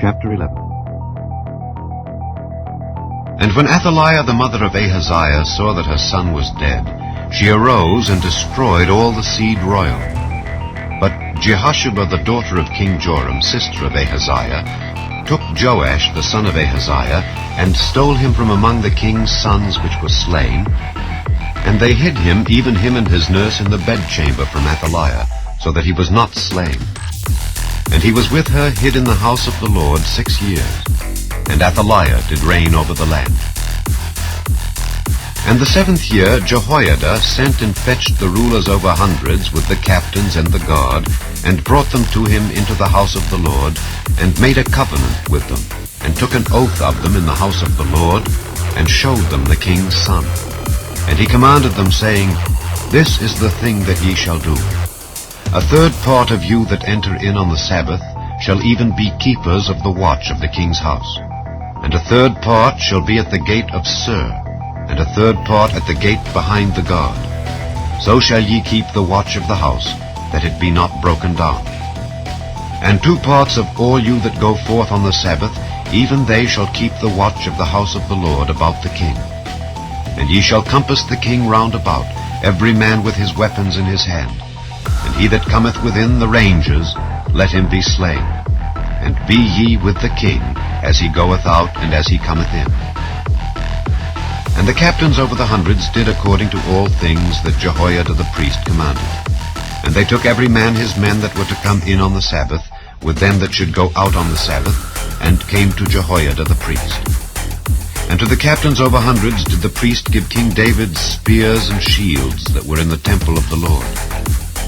Chapter 11. And when Athaliah the mother of Ahaziah saw that her son was dead, she arose and destroyed all the seed royal. But Jehosheba the daughter of King Joram, sister of Ahaziah, took Joash the son of Ahaziah, and stole him from among the king's sons which were slain. And they hid him, even him and his nurse, in the bedchamber from Athaliah, so that he was not slain. And he was with her hid in the house of the Lord 6 years. And Athaliah did reign over the land. And the 7th year Jehoiada sent and fetched the rulers over hundreds with the captains and the guard, and brought them to him into the house of the Lord, and made a covenant with them, and took an oath of them in the house of the Lord, and showed them the king's son. And he commanded them, saying, This is the thing that ye shall do. A third part of you that enter in on the Sabbath shall even be keepers of the watch of the king's house. And a third part shall be at the gate of Sur, and a third part at the gate behind the guard. So shall ye keep the watch of the house, that it be not broken down. And 2 parts of all you that go forth on the Sabbath, even they shall keep the watch of the house of the Lord about the king. And ye shall compass the king round about, every man with his weapons in his hand. And he that cometh within the ranges, let him be slain. And be ye with the king, as he goeth out and as he cometh in. And the captains over the hundreds did according to all things that Jehoiada the priest commanded. And they took every man his men that were to come in on the Sabbath, with them that should go out on the Sabbath, and came to Jehoiada the priest. And to the captains over hundreds did the priest give King David's spears and shields that were in the temple of the Lord.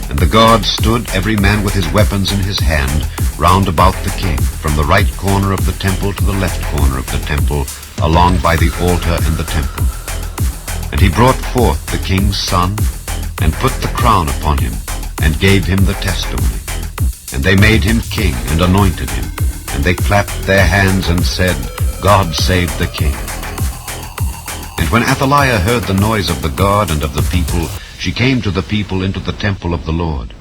And the guard stood, every man with his weapons in his hand, round about the king, from the right corner of the temple to the left corner of the temple, along by the altar and the temple. And he brought forth the king's son, and put the crown upon him, and gave him the testimony. And they made him king, and anointed him. And they clapped their hands, and said, God save the king. And when Athaliah heard the noise of the guard and of the people, she came to the people into the temple of the Lord.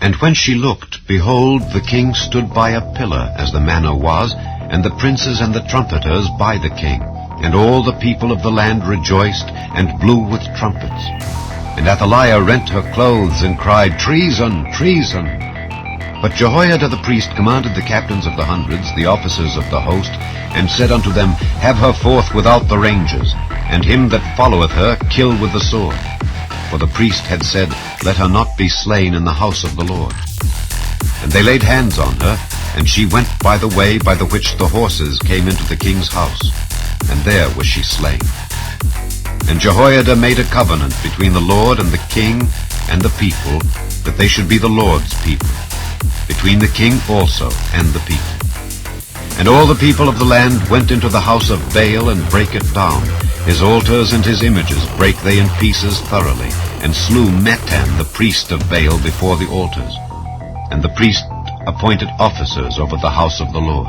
And when she looked, behold, the king stood by a pillar, as the manner was, and the princes and the trumpeters by the king. And all the people of the land rejoiced, and blew with trumpets. And Athaliah rent her clothes, and cried, Treason! Treason! But Jehoiada the priest commanded the captains of the hundreds, the officers of the host, and said unto them, Have her forth without the ranges, and him that followeth her kill with the sword. For the priest had said, Let her not be slain in the house of the Lord. And they laid hands on her, and she went by the way by the which the horses came into the king's house, and there was she slain. And Jehoiada made a covenant between the Lord and the king and the people, that they should be the Lord's people, between the king also and the people. And all the people of the land went into the house of Baal, and brake it down. His altars and his images brake they in pieces thoroughly, and slew Mattan the priest of Baal before the altars. And the priest appointed officers over the house of the Lord.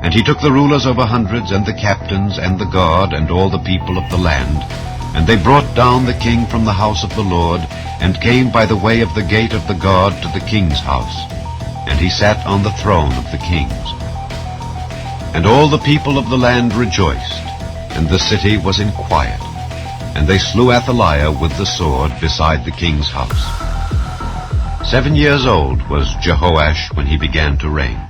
And he took the rulers over hundreds, and the captains, and the guard, and all the people of the land. And they brought down the king from the house of the Lord, and came by the way of the gate of the guard to the king's house. And he sat on the throne of the kings. And all the people of the land rejoiced, and the city was in quiet. And they slew Athaliah with the sword beside the king's house. 7 years old was Jehoash when he began to reign.